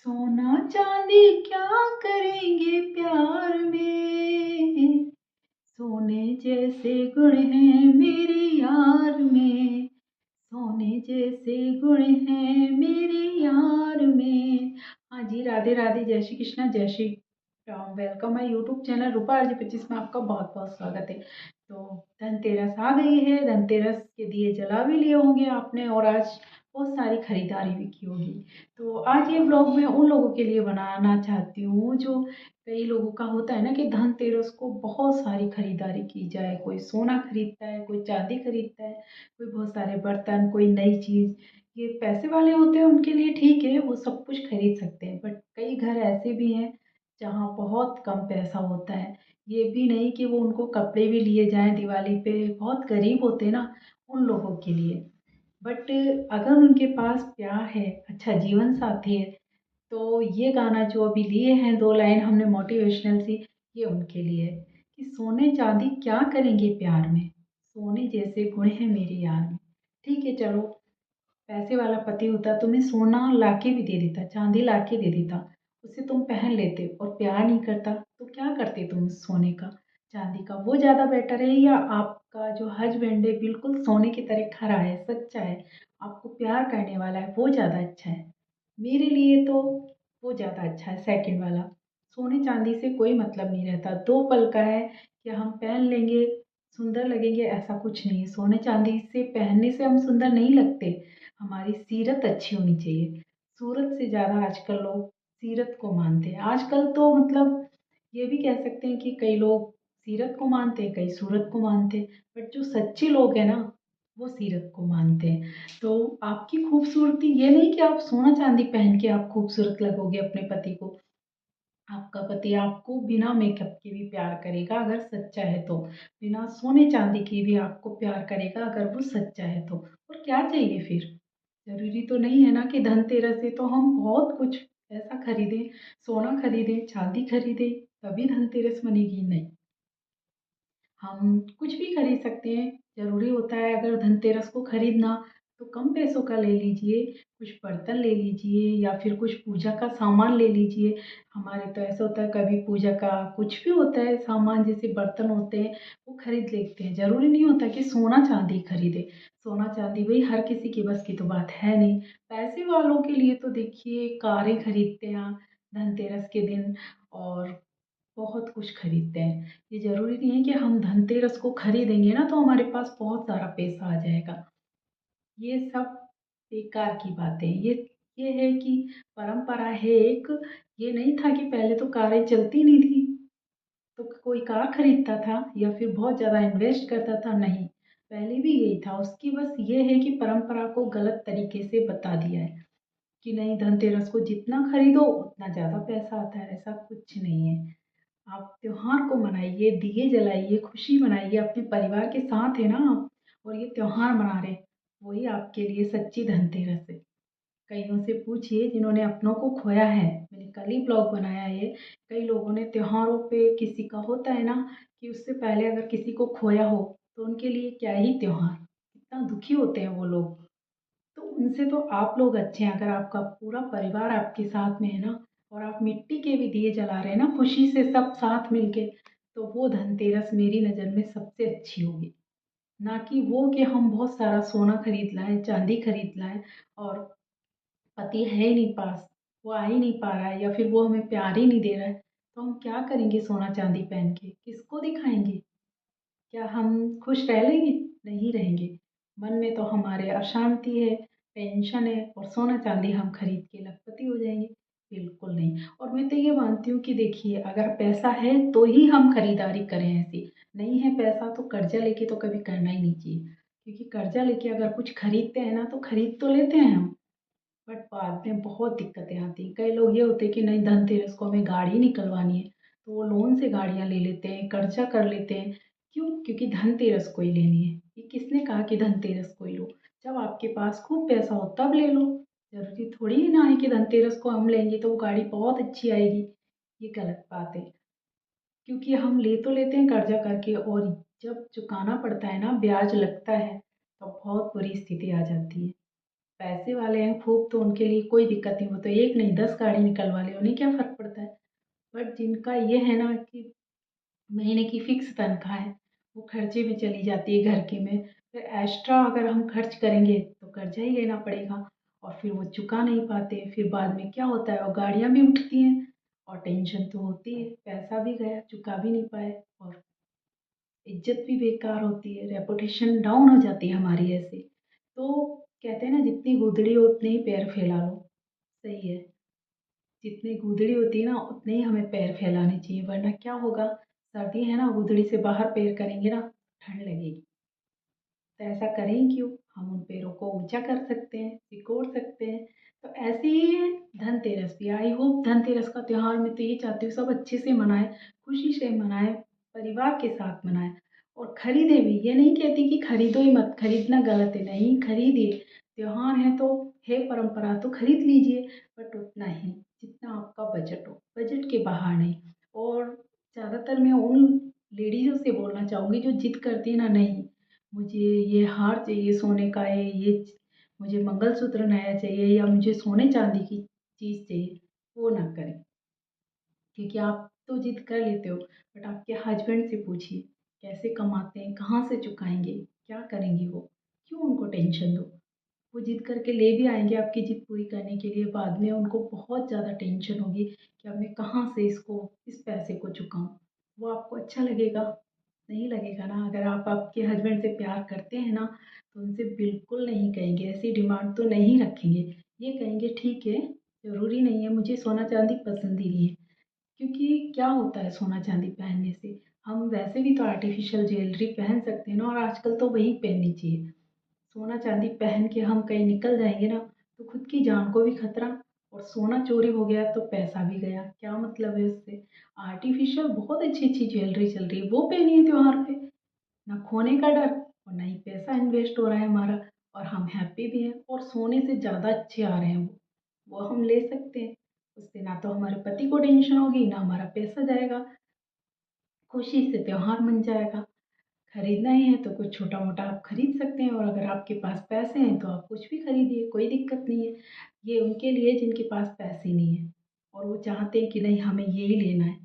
सोना चांदी क्या करेंगे प्यार में। सोने जैसे गुण हैं मेरे यार में। सोने जैसे गुण हैं मेरे यार में। हाँ जी, राधे राधे, जय श्री कृष्णा, जय Shri Ram. Welcome my YouTube channel Rupa RJ25 में आपका बहुत बहुत स्वागत है। तो धनतेरस आ गई है। धनतेरस के दिए जला भी लिए होंगे आपने और आज बहुत सारी खरीदारी भी की होगी। तो आज ये ब्लॉग मैं उन लोगों के लिए बनाना चाहती हूँ जो कई लोगों का होता है ना कि धनतेरस को बहुत सारी खरीदारी की जाए। कोई सोना खरीदता है, कोई चांदी खरीदता है, कोई बहुत सारे बर्तन, कोई नई चीज़। ये पैसे वाले होते हैं उनके लिए ठीक है, वो सब कुछ खरीद सकते हैं। बट कई घर ऐसे भी हैं जहाँ बहुत कम पैसा होता है। ये भी नहीं कि वो उनको कपड़े भी लिए जाएं दिवाली पे, बहुत गरीब होते हैं ना, उन लोगों के लिए। बट अगर उनके पास प्यार है, अच्छा जीवन साथी है, तो ये गाना जो अभी लिए हैं 2 लाइन हमने मोटिवेशनल सी, ये उनके लिए है कि सोने चांदी क्या करेंगे प्यार में। सोने जैसे गुण हैं मेरे यार में। ठीक है, चलो पैसे वाला पति होता तो मैं सोना लाके भी दे देता, चांदी लाके दे देता, उसे तुम पहन लेते। और प्यार नहीं करता तो क्या करते तुम उस सोने का चांदी का? वो ज़्यादा बेटर है या आपका जो हस्बैंड है बिल्कुल सोने की तरह खरा है, सच्चा है, आपको प्यार करने वाला है, वो ज़्यादा अच्छा है? मेरे लिए तो वो ज़्यादा अच्छा है, सेकंड वाला। सोने चांदी से कोई मतलब नहीं रहता, 2 पल का है कि हम पहन लेंगे, सुंदर लगेंगे, ऐसा कुछ नहीं है। सोने चांदी से पहनने से हम सुंदर नहीं लगते, हमारी सीरत अच्छी होनी चाहिए। सूरत से ज़्यादा आजकल लोग सीरत को मानते हैं। आजकल तो मतलब ये भी कह सकते हैं कि कई लोग सीरत को मानते हैं, कई सूरत को मानते हैं। बट जो सच्चे लोग हैं ना, वो सीरत को मानते हैं। तो आपकी खूबसूरती ये नहीं कि आप सोना चांदी पहन के आप खूबसूरत लगोगे अपने पति को। आपका पति आपको बिना मेकअप के भी प्यार करेगा अगर सच्चा है तो। बिना सोने चांदी के भी आपको प्यार करेगा अगर वो सच्चा है तो। और क्या चाहिए फिर? ज़रूरी तो नहीं है ना कि धनतेरस है तो हम बहुत कुछ ऐसा खरीदें, सोना खरीदें, चांदी खरीदें, तभी धनतेरस मनेगी, नहीं। हम कुछ भी खरीद सकते हैं। ज़रूरी होता है अगर धनतेरस को खरीदना तो कम पैसों का ले लीजिए, कुछ बर्तन ले लीजिए या फिर कुछ पूजा का सामान ले लीजिए। हमारे तो ऐसा होता है कभी पूजा का कुछ भी होता है सामान, जैसे बर्तन होते हैं, वो खरीद लेते हैं। ज़रूरी नहीं होता कि सोना चांदी खरीदें। सोना चांदी भाई हर किसी की बस की तो बात है नहीं। पैसे वालों के लिए तो देखिए कारें खरीदते हैं धनतेरस के दिन, और बहुत कुछ खरीदते हैं। ये ज़रूरी नहीं है कि हम धनतेरस को खरीदेंगे ना तो हमारे पास बहुत सारा पैसा आ जाएगा। ये सब बेकार की बातें हैं। ये है कि परंपरा है एक। ये नहीं था कि पहले तो कारें चलती नहीं थी तो कोई कार खरीदता था या फिर बहुत ज़्यादा इन्वेस्ट करता था, नहीं। पहले भी यही था। उसकी बस ये है कि परंपरा को गलत तरीके से बता दिया है कि नहीं, धनतेरस को जितना खरीदो उतना ज़्यादा पैसा आता है। ऐसा कुछ नहीं है। आप त्योहार को मनाइए, दिए जलाइए, खुशी मनाइए, अपने परिवार के साथ है ना आप, और ये त्योहार मना रहे, वही आपके लिए सच्ची धनतेरस है। कईयों से पूछिए जिन्होंने अपनों को खोया है, मैंने कल ही ब्लॉग बनाया है। कई लोगों ने त्योहारों पे, किसी का होता है ना कि उससे पहले अगर किसी को खोया हो तो उनके लिए क्या ही त्योहार, कितना दुखी होते हैं वो लोग। तो उनसे तो आप लोग अच्छे हैं अगर आपका पूरा परिवार आपके साथ में है ना, और आप मिट्टी के भी दिए जला रहे हैं ना खुशी से सब साथ मिलके, तो वो धनतेरस मेरी नज़र में सबसे अच्छी होगी। ना कि वो कि हम बहुत सारा सोना खरीद लाएं, चांदी खरीद लाएं, और पति है ही नहीं पास, वो आ ही नहीं पा रहा है या फिर वो हमें प्यार ही नहीं दे रहा है, तो हम क्या करेंगे सोना चांदी पहन के? किसको दिखाएंगे? क्या हम खुश रह लेंगे? नहीं रहेंगे। मन में तो हमारे अशांति है, टेंशन है, और सोना चांदी हम खरीद के लखपति हो जाएंगे? बिल्कुल नहीं। और मैं तो ये मानती हूँ कि देखिए अगर पैसा है तो ही हम खरीदारी करें ऐसी। नहीं है पैसा तो कर्जा लेके तो कभी करना ही नहीं चाहिए। क्योंकि कर्जा लेके अगर कुछ खरीदते हैं ना तो खरीद तो लेते हैं हम, बट बाद में बहुत दिक्कतें आती हैं। कई लोग ये होते हैं कि नहीं, धनतेरस को हमें गाड़ी निकलवानी है तो वो लोन से गाड़ियाँ ले लेते हैं, कर्जा कर लेते हैं। क्यों? क्योंकि धनतेरस को ही लेनी है। ये किसने कहा कि धनतेरस को ही लो? जब आपके पास खूब पैसा हो तब ले लो। जरूरी थोड़ी ही ना है कि धनतेरस को हम लेंगे तो वो गाड़ी बहुत अच्छी आएगी। ये गलत बात है। क्योंकि हम ले तो लेते हैं कर्जा करके, और जब चुकाना पड़ता है ना, ब्याज लगता है, तो बहुत बुरी स्थिति आ जाती है। पैसे वाले हैं खूब तो उनके लिए कोई दिक्कत नहीं, वो तो एक नहीं 10 गाड़ी निकलवा ले, उन्हें क्या फ़र्क पड़ता है। बट जिनका ये है ना कि महीने की फ़िक्स तनख्वाह है, वो खर्चे में चली जाती है घर के में, फिर एक्स्ट्रा अगर हम खर्च करेंगे तो कर्जा ही लेना पड़ेगा और फिर वो चुका नहीं पाते, फिर बाद में क्या होता है, वो गाड़ियाँ भी उठती हैं और टेंशन तो होती है, पैसा भी गया, चुका भी नहीं पाए और इज्जत भी बेकार होती है, रेपुटेशन डाउन हो जाती है हमारी ऐसे। तो कहते हैं ना, जितनी गुदड़ी हो उतने ही पैर फैला लो। सही है, जितनी गुदड़ी होती है ना उतने ही हमें पैर फैलाने चाहिए, वरना क्या होगा, सर्दी है ना, गुदड़ी से बाहर पैर करेंगे ना ठंड लगेगी। तो ऐसा करें क्यों, हम उन पैरों को ऊंचा कर सकते हैं, सिकोड़ सकते हैं। तो ऐसे ही है धनतेरस भी। आई होप धनतेरस का त्यौहार मैं तो ये चाहती हूँ सब अच्छे से मनाएं, खुशी से मनाएं, परिवार के साथ मनाएं और खरीदे भी। ये नहीं कहती कि खरीदो ही मत, खरीदना गलत है, नहीं खरीदिए, त्योहार है तो है परंपरा तो खरीद लीजिए, बट उतना ही जितना आपका बजट हो, बजट के बाहर नहीं। और ज़्यादातर मैं उन लेडीज़ों से बोलना चाहूँगी जो जिद करती है ना, नहीं मुझे ये हार चाहिए सोने का है, ये मुझे मंगलसूत्र नया चाहिए या मुझे सोने चांदी की चीज़ चाहिए, वो ना करें। क्योंकि आप तो जिद कर लेते हो, बट आपके हस्बैंड से पूछिए कैसे कमाते हैं, कहाँ से चुकाएंगे, क्या करेंगे वो, क्यों उनको टेंशन दो। वो जिद करके ले भी आएंगे आपकी जिद पूरी करने के लिए, बाद में उनको बहुत ज़्यादा टेंशन होगी कि अब मैं कहाँ से इसको इस पैसे को चुकाऊँ। वो आपको अच्छा लगेगा, नहीं लगेगा ना। अगर आप आपके हस्बैंड से प्यार करते हैं ना, तो उनसे बिल्कुल नहीं कहेंगे, ऐसी डिमांड तो नहीं रखेंगे। ये कहेंगे ठीक है, ज़रूरी नहीं है, मुझे सोना चांदी पसंद ही नहीं है। क्योंकि क्या होता है सोना चांदी पहनने से, हम वैसे भी तो आर्टिफिशियल ज्वेलरी पहन सकते हैं ना, और आजकल तो वही पहननी चाहिए। सोना चांदी पहन के हम कहीं निकल जाएंगे ना, तो खुद की जान को भी खतरा, और सोना चोरी हो गया तो पैसा भी गया, क्या मतलब है उससे। आर्टिफिशियल बहुत अच्छी अच्छी ज्वेलरी चल रही है, वो पहनिए त्योहार पे, ना खोने का डर और ना ही पैसा इन्वेस्ट हो रहा है हमारा, और हम हैप्पी भी हैं, और सोने से ज़्यादा अच्छे आ रहे हैं वो हम ले सकते हैं। उससे ना तो हमारे पति को टेंशन होगी, ना हमारा पैसा जाएगा, खुशी से त्योहार मन जाएगा। खरीदना ही है तो कुछ छोटा मोटा आप खरीद सकते हैं, और अगर आपके पास पैसे हैं तो आप कुछ भी खरीदिए, कोई दिक्कत नहीं है। ये उनके लिए जिनके पास पैसे नहीं है और वो चाहते हैं कि नहीं हमें यही लेना है,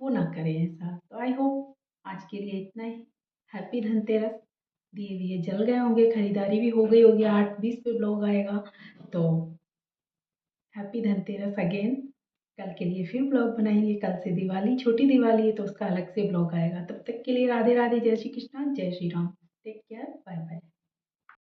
वो ना करें ऐसा। तो आई होप आज के लिए इतना ही। हैप्पी धनतेरस। दिए विए जल गए होंगे, खरीदारी भी हो गई होगी, 8:20 पे ब्लॉग आएगा तो हैप्पी धनतेरस अगेन। कल के लिए फिर ब्लॉग बनाएंगे, कल से दिवाली, छोटी दिवाली है तो उसका अलग से ब्लॉग आएगा। तब तक के लिए राधे राधे, जय श्री कृष्णा, जय Shri Ram. Take care, bye bye.